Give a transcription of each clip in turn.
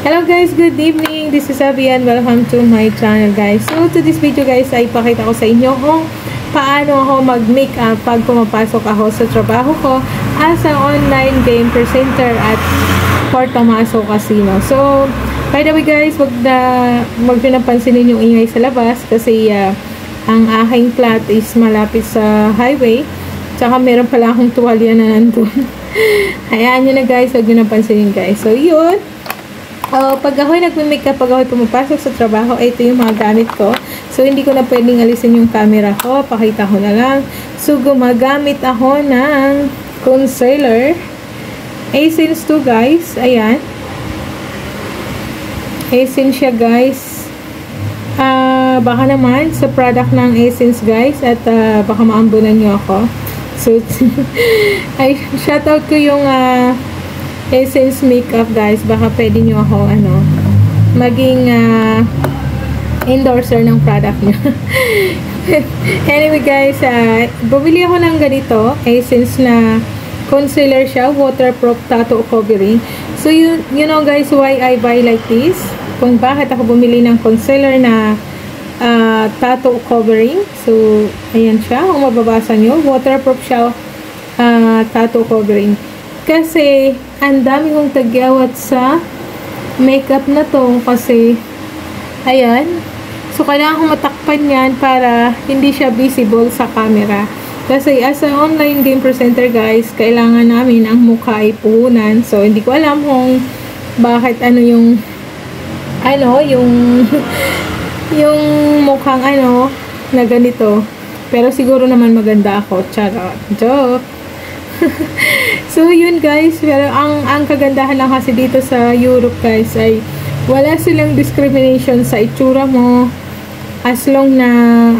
Hello guys, good evening. This is Abby and welcome to my channel guys. So to this video guys ay pakita ko sa inyo kung paano ako mag-makeup pag pumapasok ako sa trabaho ko as an online game presenter at Fort Tomaso Casino. So by the way guys, wag nyo napansinin yung ingay sa labas kasi ang aking flat is malapit sa highway. Tsaka meron pala akong tuwalya na nandun. Hayaan nyo na guys, wag nyo napansinin guys. So yun. Pag ako'y nagme-makeup, pag ako'y pumapasok sa trabaho, ito yung mga gamit ko. So, hindi ko na pwedeng alisin yung camera ko. Pakita ko na lang. So, gumagamit ako ng concealer. Essence 2, guys. Ayan. Essence siya, guys. Baka naman sa product ng Essence, guys. At baka maambunan nyo ako. So, ay, shoutout ko yung Essence makeup guys, baka pwede nyo ako maging endorser ng product nyo. Anyway guys, bumili ako ng ganito Essence na concealer siya, waterproof tattoo covering. So you know guys why I buy like this, kung bakit ako bumili ng concealer na tattoo covering. So ayan siya, kung mababasa nyo, waterproof siya, tattoo covering. Kasi, ang dami kong tagyawat sa makeup na to. Kasi, ayan. So, kailangan kong matakpan yan para hindi siya visible sa camera. Kasi, as an online game presenter, guys, kailangan namin ang mukha ay puhunan. So, hindi ko alam kung bakit yung yung mukhang na ganito. Pero, siguro naman maganda ako. Charot. Joke. So yun guys, pero ang kagandahan lang kasi dito sa Europe guys ay wala silang discrimination sa itsura mo, as long na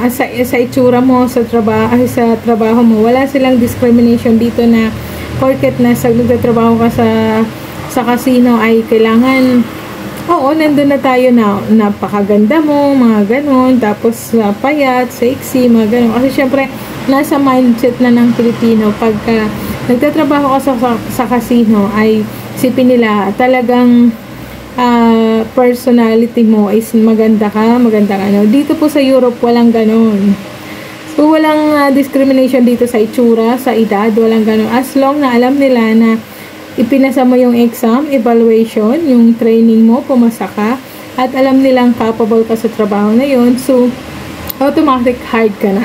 sa itsura mo sa trabaho mo. Wala silang discrimination dito na porket nagtatrabaho ka sa casino ay kailangan nandun na tayo na napakaganda mo, mga ganon, tapos payat, sexy, mga ganon. Kasi syempre nasa mindset na ng Pilipino pagka nagtatrabaho ka sa casino ay sipin nila talagang personality mo is maganda ka. Dito po sa Europe walang ganon. So walang discrimination dito sa itsura, sa edad, walang ganon. As long na alam nila na ipinasa mo yung exam, evaluation, yung training mo, pumasa ka, at alam nilang capable ka sa trabaho na yun, so automatic hired ka na.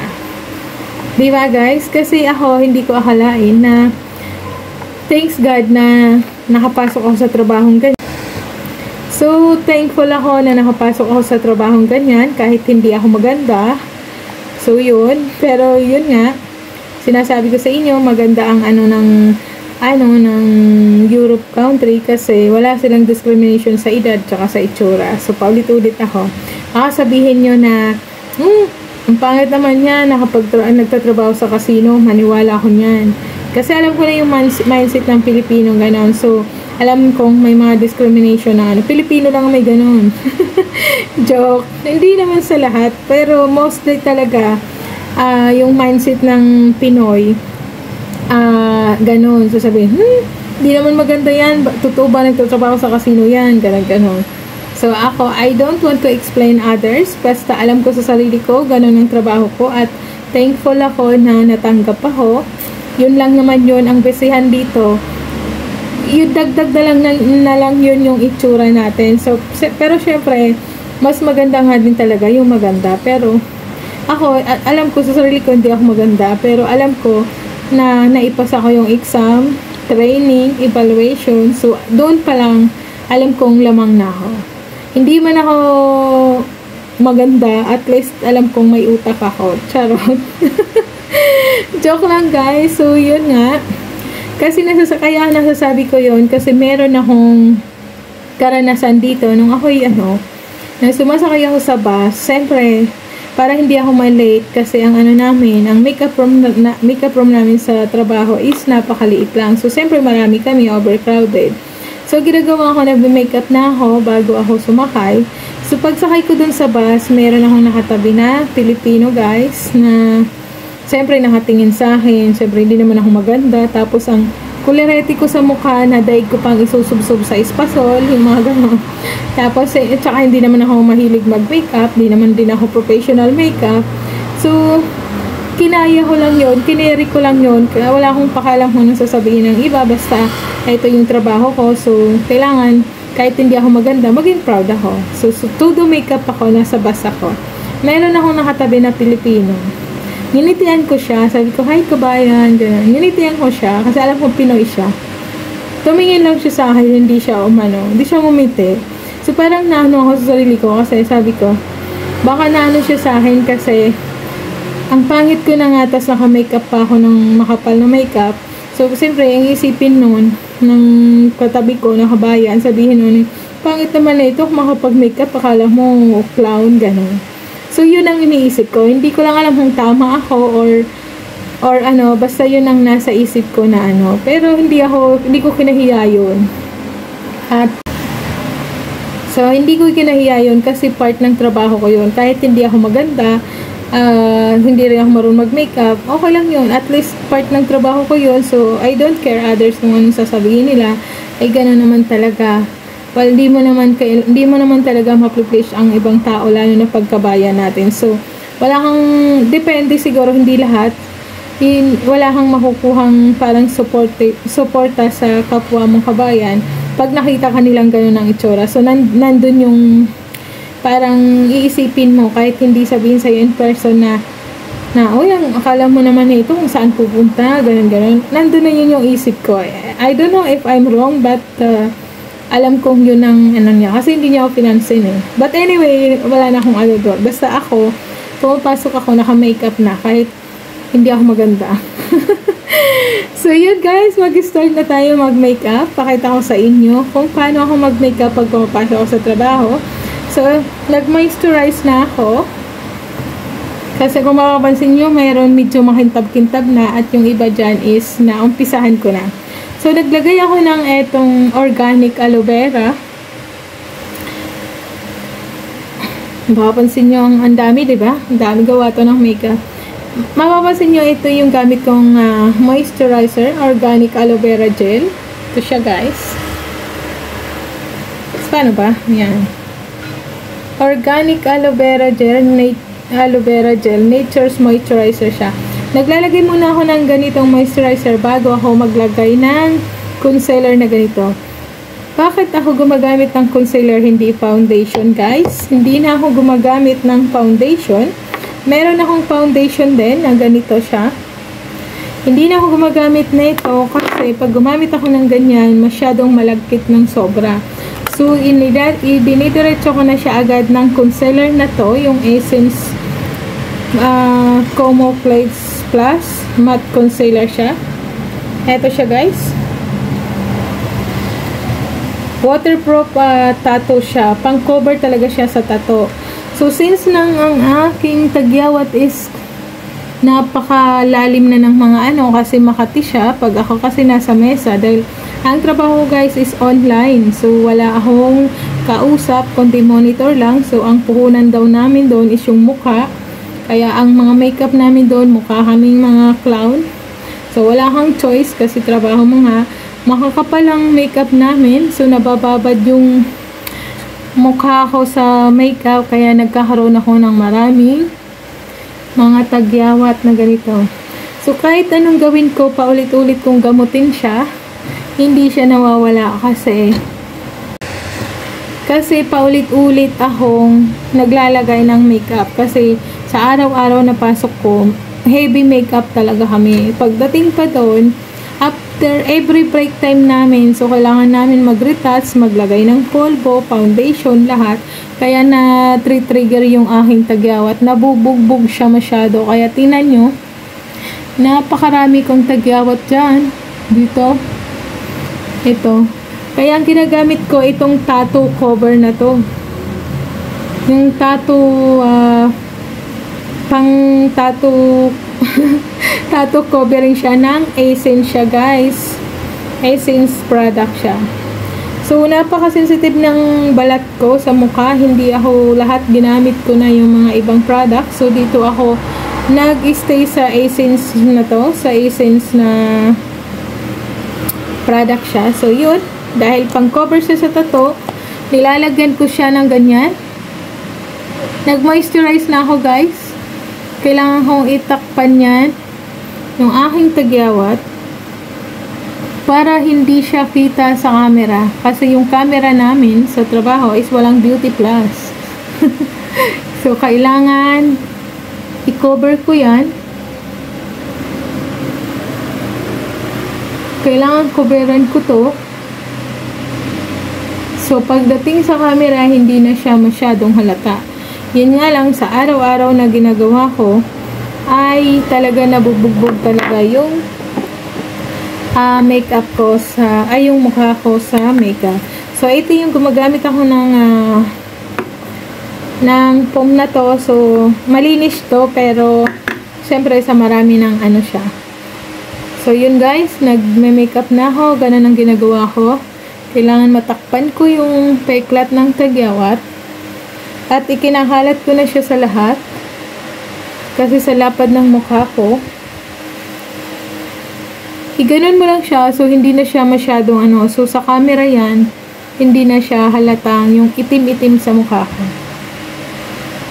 Diba guys? Kasi ako, hindi ko akalain na thanks God na nakapasok ako sa trabahong ganyan. So, thankful ako na nakapasok ako sa trabahong ganyan kahit hindi ako maganda. So, yun. Pero, yun nga, sinasabi ko sa inyo, maganda ang ng Europe country kasi wala silang discrimination sa edad tsaka sa itsura. So, paulit-ulit ako. Sabihin nyo na, ang pangit naman yan, nagtatrabaho sa casino, maniwala ako niyan. Kasi alam ko na yung mindset ng Pilipino, ganon. So, alam kong may mga discrimination na Pilipino lang may ganon. Joke. Hindi naman sa lahat, pero mostly talaga, yung mindset ng Pinoy, ganon. So, sabihin, di naman maganda yan, totoo ba nagtatrabaho sa casino yan, ganon. So, ako, I don't want to explain others. Basta alam ko sa sarili ko, ganun ang trabaho ko. At thankful ako na natanggap ako. Yun lang naman yun, ang besihan dito. Yung dagdag na lang yun yung itsura natin. So, pero syempre, mas maganda nga din talaga yung maganda. Pero, ako, alam ko sa sarili ko, hindi ako maganda. Pero alam ko na naipasa ko yung exam, training, evaluation. So, doon pa lang, alam kong lamang na ako. Hindi man ako maganda, at least alam kong may utak ako. Charot. Joke lang guys. So yun nga. Kasi kaya nasasabi ko yun kasi meron akong karanasan dito nung ako'y nang sumasakay ako sa bus. Siyempre, para hindi ako ma-late kasi ang namin, ang makeup room namin sa trabaho is napakaliit lang. So siyempre marami kami, overcrowded. So, ginagawa ko, nagbe-makeup na ako bago ako sumakay. So, pagsakay ko dun sa bus, meron akong nakatabi na Pilipino guys na siyempre nakatingin sa akin. Siyempre, hindi naman ako maganda. Tapos, ang kulerete ko sa mukha na daig ko pang isusubsob sa espasol, yung mga gano'n. Tapos, tsaka hindi naman ako mahilig mag-makeup, hindi naman din ako professional makeup. So, kinaya ko lang yon, kineri ko lang yon, kaya wala akong pakalam kung anong sasabihin ng iba, basta ito yung trabaho ko, so kailangan kahit hindi ako maganda, maging proud ako. So todo makeup ako, nasa basa ko. Meron akong nakatabi na Pilipino. Nginitian ko siya, sabi ko, hi kabayan, gano'n. Nginitian ko siya, kasi alam ko Pinoy siya. Tumingin lang siya sa akin, hindi siya hindi siya ngumiti. So parang naano ako sa sarili ko, kasi sabi ko, baka naano siya sa akin kasi ang pangit ko na nga, tas naka-makeup pa ako ng makapal na makeup. So, siyempre, ang isipin nun, ng katabi ko, na kabayan, sabihin nun, pangit naman na ito, makapag-makeup, akala mo clown, gano'n. So, yun ang iniisip ko. Hindi ko lang alam kung tama ako, or ano, basta yun ang nasa isip ko na ano. Pero, hindi ko kinahiya yun. So, hindi ko kinahiya yun kasi part ng trabaho ko yun. Kahit hindi ako maganda, hindi rin ako marunong mag-makeup, okay lang yun. At least part ng trabaho ko yun, so I don't care others kung anong sasabihin nila. Ay gano'n naman talaga. Well, hindi mo naman talaga ma-please ang ibang tao, lalo na pagkabayan natin. So wala kang, depende siguro, hindi lahat, wala kang makukuhang parang suporta sa kapwa mong kabayan pag nakita ka nilang gano'n ang itsura. So nandun yung parang iisipin mo, kahit hindi sabihin sa'yo in person na ang akala mo naman ito kung saan pupunta, ganun. Nandun na yun yung isip ko. I don't know if I'm wrong, but alam kong yun ang ano niya. Kasi hindi niya ako pinansin eh. But anyway, wala na akong ano doon. Basta ako, pumapasok ako, naka-makeup na, kahit hindi ako maganda. So yun guys, mag-start na tayo mag-makeup. Pakita ko sa inyo kung paano ako mag-makeup pag pumapasok ako sa trabaho. So, nag-moisturize na ako. Kasi kung makapansin nyo, mayroon medyo makintab-kintab na at yung iba dyan is naumpisahan ko na. So, naglagay ako ng etong organic aloe vera. Makapansin nyo, ang dami, diba? Ang dami gawa to ng makeup. Mapapansin nyo, ito yung gamit kong moisturizer, organic aloe vera gel. Ito siya guys. Paano ba? Yan. Organic aloe vera gel, nature's moisturizer siya. Naglalagay muna ako ng ganitong moisturizer bago ako maglagay ng concealer na ganito. Bakit ako gumagamit ng concealer, hindi foundation guys? Hindi na ako gumagamit ng foundation. Meron akong foundation din na ganito siya. Hindi na ako gumagamit na ito kasi pag gumamit ako ng ganyan, masyadong malagkit ng sobra. So, dinidiretso ko na siya agad ng concealer na to, yung Essence Como Place Plus Matte Concealer siya. Eto siya guys. Waterproof tattoo siya. Pang-cover talaga siya sa tattoo. So, since ang aking tagyawat is napakalalim na ng mga kasi Makati siya, pag ako kasi nasa mesa, dahil ang trabaho guys is online, so wala akong kausap, kundi monitor lang. So ang puhunan daw namin doon is yung mukha, kaya ang mga makeup namin doon, mukha kaming mga clown. So wala kang choice kasi trabaho mo nga, makakapal ang makeup namin, so nabababad yung mukha ko sa makeup, kaya nagkakaroon ako ng maraming mga tagyawat na ganito. So kahit anong gawin ko, paulit-ulit kong gamutin siya, hindi siya nawawala kasi paulit-ulit akong naglalagay ng makeup kasi sa araw-araw na pasok ko, heavy makeup talaga kami. Pagdating pa doon, after every break time namin, so kailangan namin mag-retouch, maglagay ng polvo, foundation, lahat. Kaya na trigger yung aking tagyawat, nabubugbog siya masyado. Kaya tingnan nyo, napakarami kong tagyawat dyan dito. Ito. Kaya ang ginagamit ko itong tattoo cover na to. Yung tattoo pang tattoo tattoo covering siya ng Essence siya guys. Essence product siya. So napaka-sensitive ng balat ko sa mukha. Hindi ako lahat ginamit ko na yung mga ibang product. So dito ako nag-stay sa Essence na to, sa Essence na product siya. So, yun. Dahil pang cover siya sa tattoo, nilalagyan ko siya ng ganyan. Nag-moisturize na ako, guys. Kailangan kong itakpan yan yung aking tagyawat para hindi siya kita sa camera. Kasi yung camera namin sa trabaho is walang beauty plus. So, kailangan i-cover ko yan. Kailangan coveran ko to. So, pagdating sa camera, hindi na siya masyadong halata. Yan nga lang, sa araw-araw na ginagawa ko, ay talaga nabubugbog talaga yung makeup ko yung mukha ko sa makeup. So, ito yung gumagamit ako ng foam na to. So, malinis to, pero syempre sa marami ng ano siya. So, yun guys, nagme-makeup na ako. Ganun ang ginagawa ko. Kailangan matakpan ko yung peklat ng tagyawat. At ikinakalat ko na siya sa lahat. Kasi sa lapad ng mukha ko. Iganon mo lang siya, so hindi na siya masyadong ano. So, sa camera yan, hindi na siya halatang yung itim-itim sa mukha ko.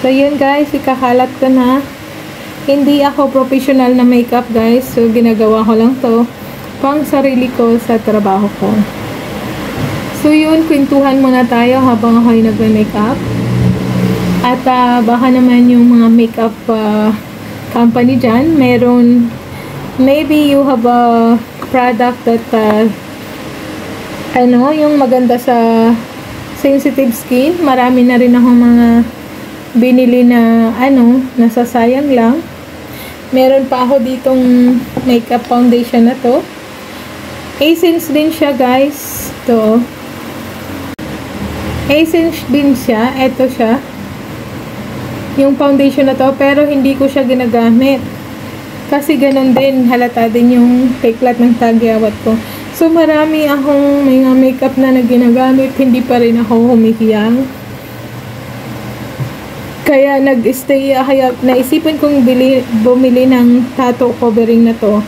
So, yun guys, ikakalat ko na. Hindi ako professional na makeup guys. So, ginagawa ko lang to pang sarili ko sa trabaho ko. So, yun, kwentuhan muna tayo habang ako'y nagme-makeup. At baka naman yung mga makeup company dyan, meron, maybe you have a product that yung maganda sa sensitive skin. Marami na rin ako mga binili na nasasayang lang. Meron pa ako ditong makeup foundation na to. Essence din siya guys. To. Essence din siya. Ito siya. Yung foundation na to. Pero hindi ko siya ginagamit. Kasi ganun din. Halata din yung peklat ng tagyawat ko. So marami akong mga makeup na ginagamit. Hindi pa rin ako humihiyang. Kaya kaya naisipan kong bumili ng tattoo covering na to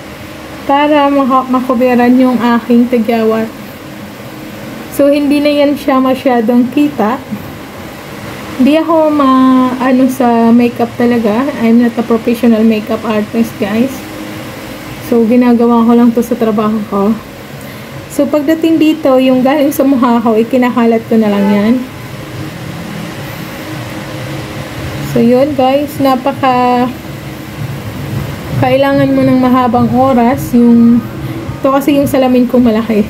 para makoveran yung aking tagyawat. So, hindi na yan siya masyadong kita. Hindi ako sa makeup talaga. I'm not a professional makeup artist, guys. So, ginagawa ko lang to sa trabaho ko. So, pagdating dito, yung galing sa mukha ko, ikinakalat ko na lang yan. So, yun guys, kailangan mo ng mahabang oras. Ito kasi yung salamin ko malaki.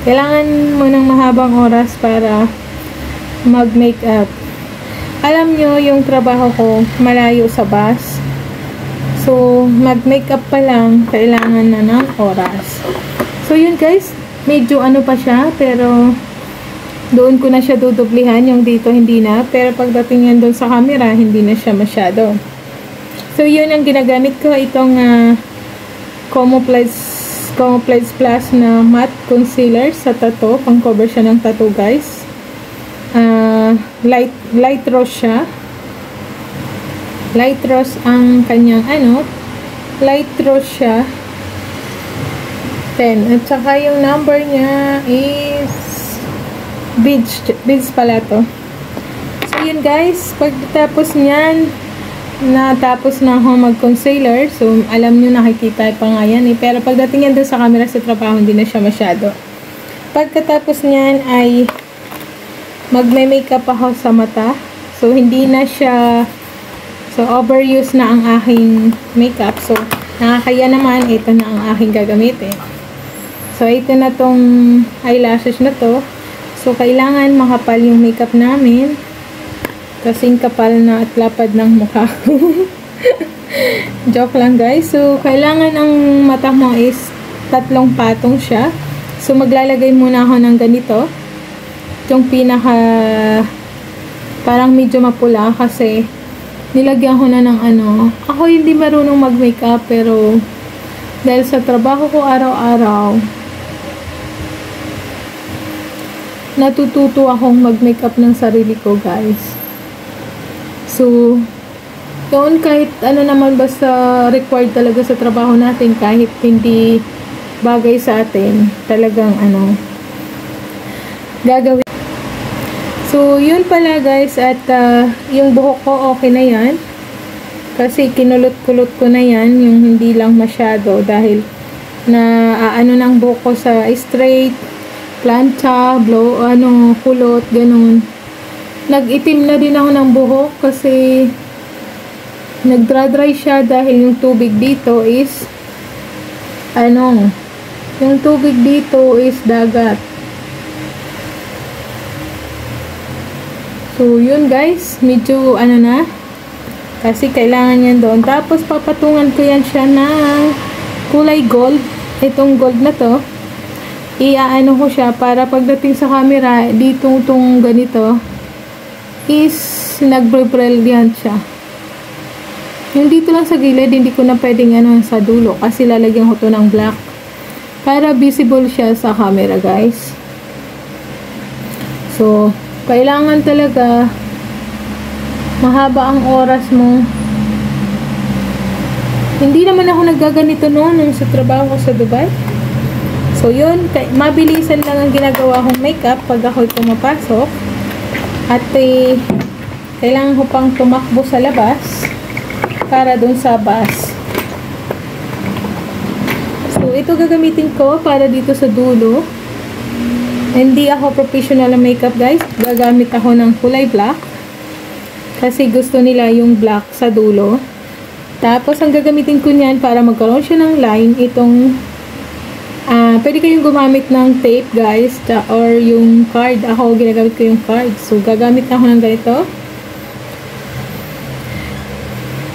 Kailangan mo ng mahabang oras para mag-makeup. Alam nyo, yung trabaho ko, malayo sa bus. So, mag-makeup pa lang, kailangan na ng oras. So, yun guys, medyo pa siya, pero doon ko na siya dudublihan, yung dito hindi na, pero pagdating yan doon sa camera, hindi na siya masyado. So, yun ang ginagamit ko, itong Comoplex Plus na matte concealer sa tattoo, pang cover siya ng tattoo guys. Light rose siya. Light rose ang kanyang light rose siya. 10. At saka yung number niya is beads pala to. So, yun guys. Pagkatapos niyan, natapos na ako mag-concealer. So, alam nyo, nakikita pa nga yan eh. Pero pagdating yan doon sa camera sa trabaho, hindi na siya masyado. Pagkatapos niyan ay magme-makeup ako sa mata. So, hindi na siya overuse na ang aking makeup. So, nakakaya naman, ito na ang aking gagamitin. So, ito na tong eyelashes na to. So, kailangan makapal yung makeup namin. Kasing kapal na at lapad ng mukha ko. Joke lang guys. So, kailangan ang mata mo is 3 patong siya. So, maglalagay muna ako ng ganito. Yung pinaka parang medyo mapula kasi nilagyan ko na ng Ako hindi marunong mag-makeup pero dahil sa trabaho ko araw-araw, natututo akong mag-makeup ng sarili ko guys. So, yun kahit naman basta required talaga sa trabaho natin kahit hindi bagay sa atin, talagang gagawin. So, yun pala guys, at yung buhok ko okay na yan. Kasi kinulot-kulot ko na yan, yung hindi lang masyado dahil na ng buhok ko sa straight, plancha, blow, kulot, ganun. Nag-itim na din ako ng buhok kasi nagdra-dry siya dahil yung tubig dito is yung tubig dito is dagat. So, yun guys, medyo na, kasi kailangan yan doon. Tapos, papatungan ko yan siya ng kulay gold. Itong gold na to, iaano ko siya para pagdating sa camera, dito itong ganito, is nagbre-brilliant siya. Yung dito lang sa gilid, hindi ko na pwedeng sa dulo, kasi lalagyan ko to ng black. Para visible siya sa camera, guys. So, kailangan talaga mahaba ang oras mo. Hindi naman ako naggaganito noon nung sa trabaho ko sa Dubai. So yun, mabilisan lang ang ginagawa kong makeup pag ako'y pumapasok. At kailangan ko pang tumakbo sa labas para dun sa bus. So ito gagamitin ko para dito sa dulo. Hindi ako professional na makeup guys. Gagamit ako ng kulay black. Kasi gusto nila yung black sa dulo. Tapos ang gagamitin ko niyan para magkaroon siya ng line. Itong, pwede kayong gumamit ng tape guys. Or yung card. Ako ginagamit ko yung card. So gagamit ako ng ganito.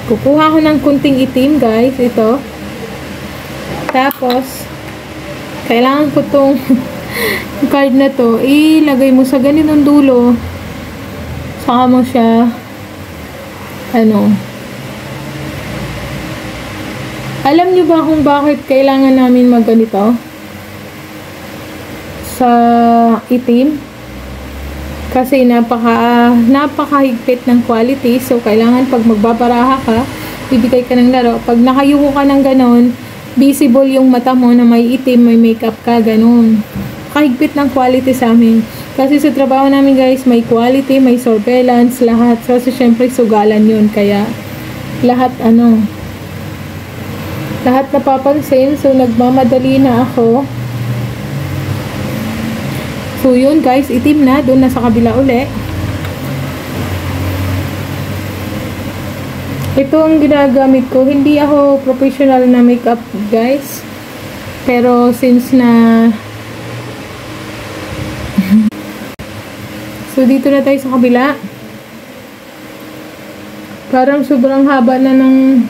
Kukuha ko ng kunting itim guys. Ito. Tapos, kailangan ko tong card na to, ilagay mo sa ganitong dulo, saka mo siya alam nyo ba kung bakit kailangan namin magganito sa itim? Kasi napakahigpit ng quality. So kailangan pag magbabaraha ka, bibigay ka ng laro, pag nakayuko ka ng ganon, visible yung mata mo na may itim, may makeup ka, ganon. Kahigpit ng quality sa amin. Kasi sa trabaho namin guys, may quality, may surveillance, lahat. Kasi syempre sugalan yun. Kaya lahat lahat napapansin. So nagmamadali na ako. So yun guys, itim na. Doon na sa kabila uli. Ito ang ginagamit ko. Hindi ako professional na makeup guys. Pero since na so, dito na tayo sa kabila. Parang sobrang haba na ng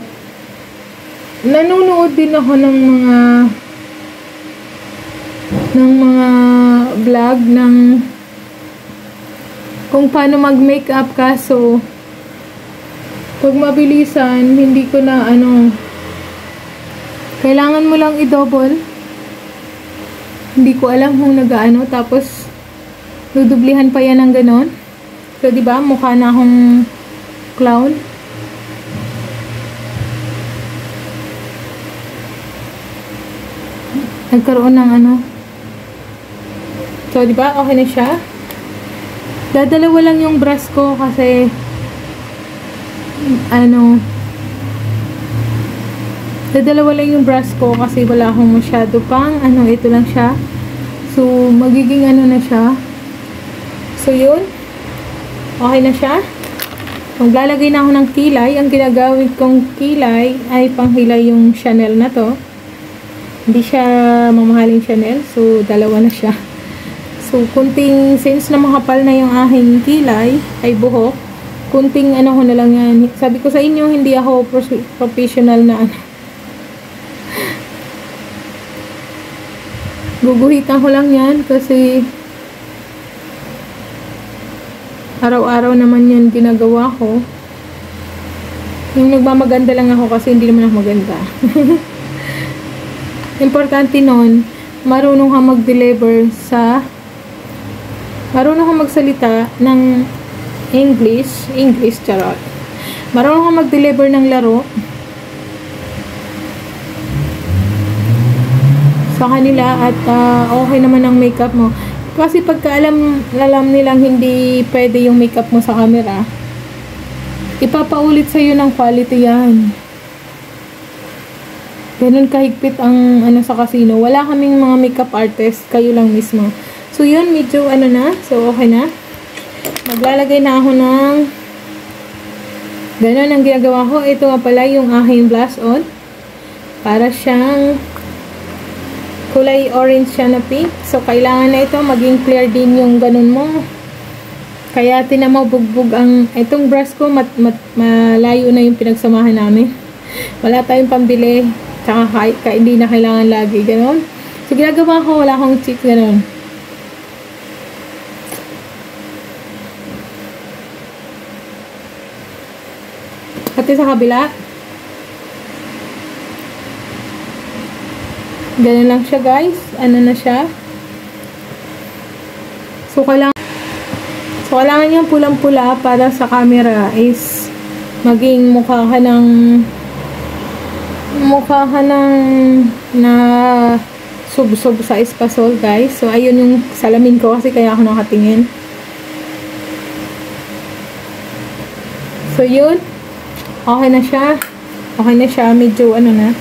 nanonood din ako ng mga vlog ng kung paano mag-makeup ka. So, pag mabilisan, hindi ko na kailangan mo lang i-double. Hindi ko alam kung tapos dudublihan pa yan ng ganon. So, diba? Mukha na akong clown. Nagkaroon ng So, diba? Okay na siya. Dadalawa lang yung brush ko kasi dadalawa lang yung brush ko kasi wala akong masyado pang ito lang siya. So, magiging na siya. So, yun. Okay na siya. Maglalagay na ako ng kilay. Ang ginagamit kong kilay ay panghilay yung Chanel na to. Hindi siya mamahaling Chanel. So, dalawa na siya. So, kunting, since na makapal na yung aking kilay, ay buhok, kunting ko na lang yan. Sabi ko sa inyo, hindi ako professional na guguhitan ko lang yan kasi araw-araw naman yan ginagawa ko. Yung nagmamaganda lang ako kasi hindi naman ako maganda. Importante nun, marunong ka mag-deliver marunong ka magsalita ng English, charot. Marunong ka mag-deliver ng laro. sa kanila at okay naman ang makeup mo. Kasi pagka alam nilang hindi pwede yung makeup mo sa camera, ipapaulit sa'yo ng quality yan. Ganun kahigpit ang sa casino. Wala kaming mga makeup artist, kayo lang mismo. So yun, medyo na, so okay na. Maglalagay na ako ng ganun ang ginagawa ko. Ito nga pala yung aking blush on. Para siyang kulay orange siya na pink. So, kailangan na ito maging clear din yung ganun mo. Kaya tinamaw bugbog ang itong brush ko. Malayo na yung pinagsamahan namin. Wala tayong pambili. Tsaka hindi na kailangan lagi. Ganun. So, ginagawa ko. Wala akong cheek. Ganun. Pati sa kabila. Ganun lang siya, guys. Ano na siya. So, kailangan yung pulang-pula para sa camera is maging mukha ka ng na sub-sub sa espasol, guys. So, ayun yung salamin ko kasi kaya ako nakatingin. So, yun. Okay na siya. Okay na siya. Medyo na.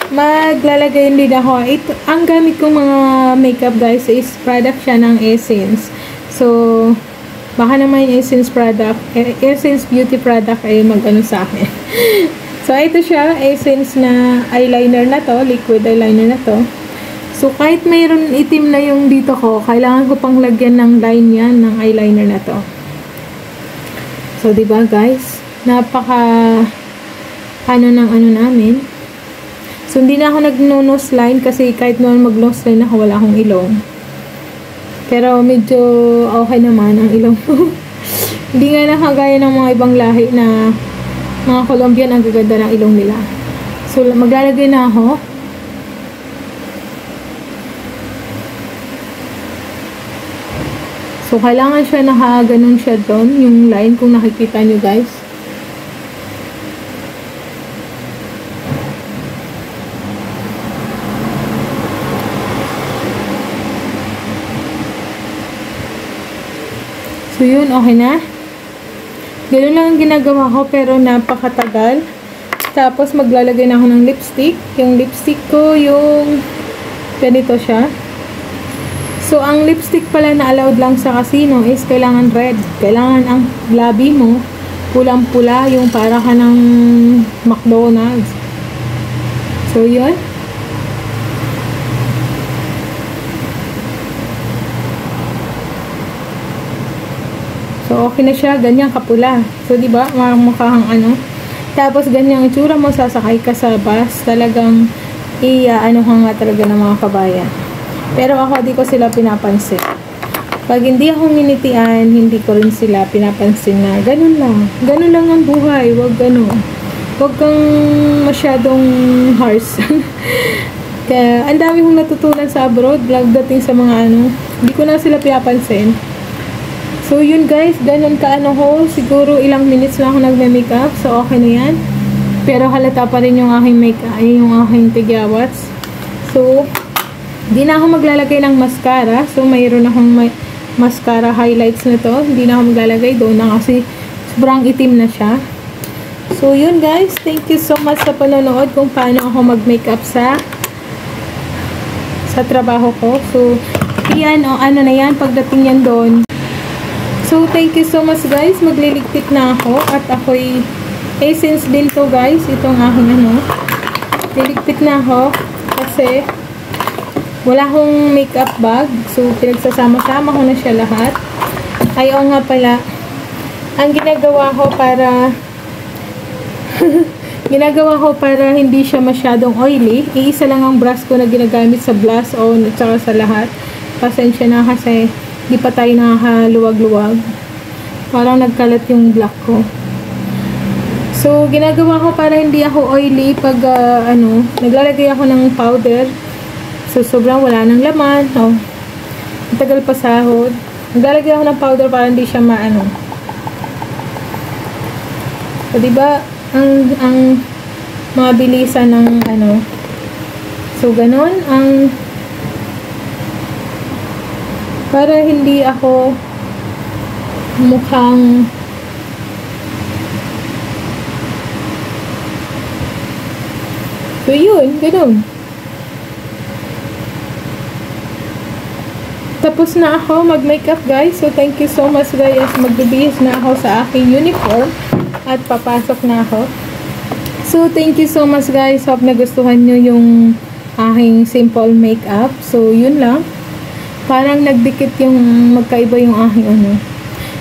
Maglalagay din ako. Ito, ang gamit kong mga makeup, guys, is product siya ng Essence. So, baka naman yung Essence product, Essence beauty product ay mag-ano sa akin. So, ito siya, Essence na eyeliner na to, liquid eyeliner na to. So, kahit mayroon itim na yung dito ko, kailangan ko pang lagyan ng line yan, ng eyeliner na to. So, diba, guys? Napaka namin. So, hindi na ako nag-nose line kasi kahit noon mag-nose line ako, wala akong ilong. Pero medyo okay naman ang ilong ko. Hindi nga nakagaya ng mga ibang lahi na mga Colombian ang gaganda ng ilong nila. So, maglalagay na ako. So, kailangan siya nakaganon siya doon, yung line kung nakikita nyo, guys. So, yun, okay na. Ganun lang ang ginagawa ko, pero napakatagal. Tapos, maglalagay na ako ng lipstick. Yung lipstick ko, yung ganito siya. So, ang lipstick pala na allowed lang sa casino is kailangan red. Kailangan ang labi mo, pulang-pula, yung para ka ng McDonald's. So, yun. So, okay na siya. Ganyan kapula. So, diba? Mukhang Tapos, ganyan ang itsura mo. Sasakay ka sa bus. Talagang, ka nga talaga ng mga kabayan. Pero ako, di ko sila pinapansin. Pag hindi ako nginitian, hindi ko rin sila pinapansin na ganun lang. Ganun lang ang buhay. Huwag kang masyadong harsh. Kaya, ang dami kong natutunan sa abroad. Dating sa mga hindi ko na sila pinapansin. So, yun guys, ganun ka ko. Siguro ilang minutes lang ako nagme-makeup. So, okay na yan. Pero halata pa rin yung aking makeup, yung aking tigyawats. So, di na ako maglalagay ng mascara. So, mayroon akong mascara highlights na to. Hindi na ako maglalagay doon na kasi sobrang itim na siya. So, yun guys. Thank you so much sa panonood kung paano ako mag-makeup sa trabaho ko. So, yan na yan. Pagdating yan doon. So, thank you so much guys. Magliligpit na ako. At ako'y Essence din to guys. Itong aking liligpit na ako. Kasi, wala akong makeup bag. So, pinagsasama-sama ko na siya lahat. Ayaw nga pala. Ang ginagawa ko para hindi siya masyadong oily. Iisa lang ang brush ko na ginagamit sa blush on at saka sa lahat. Pasensya na kasi di pa tayo nakakaluwag-luwag. Parang nagkalat yung black ko. So, ginagawa ko para hindi ako oily pag, naglalagay ako ng powder. So, sobrang wala ng laman. Matagal pa sahod. Naglalagay ako ng powder para hindi siya So, diba, ang mabilisan ng So, ganon. Para hindi ako mukhang so yun, ganun. Tapos na ako mag-makeup guys. So thank you so much guys. Magbibihis na ako sa aking uniform at papasok na ako. So thank you so much guys. Hope nagustuhan nyo yung aking simple makeup. So yun lang. Parang nagdikit yung magkaiba yung aking ano.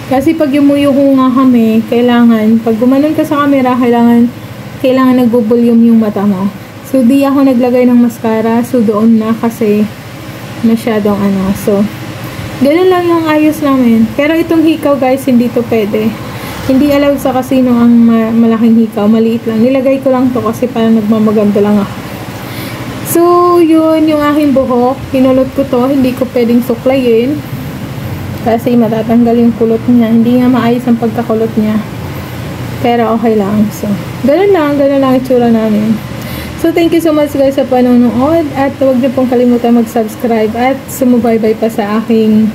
Kasi pag yumuyuko nga kami, kailangan, pag gumanon ka sa camera, kailangan nagbo-volume yung mata mo. So, di ako naglagay ng mascara. So, doon na kasi masyadong ano. So, ganun lang yung ayos namin. Pero itong hikaw guys, hindi to pwede. Hindi allowed sa casino ang malaking hikaw. Maliit lang. Nilagay ko lang to kasi parang nagmamaganda lang ako. So, yun yung aking buhok. Kinulot ko to. Hindi ko pwedeng suklayin. Kasi matatanggal yung kulot niya. Hindi nga maayos ang pagkakulot niya. Pero okay lang. So, ganun lang itsura namin. So, thank you so much guys sa panonood. At huwag niyo pong kalimutan mag-subscribe at sumubaybay pa sa aking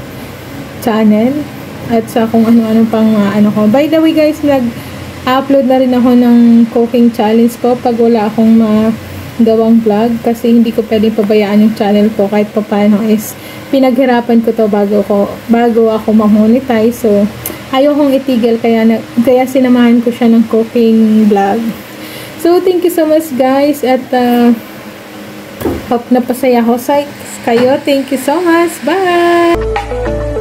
channel. At sa kung ano-ano pang ano ko. By the way guys, nag-upload na rin ako ng cooking challenge ko pag wala akong magawang vlog. Kasi hindi ko pwedeng pabayaan yung channel ko kahit paano is pinaghirapan ko to bago ako ma-monetize. So, ayaw kong itigil kaya sinamahan ko siya ng cooking vlog. So, thank you so much guys at hope napasaya ko sa kayo. Thank you so much. Bye!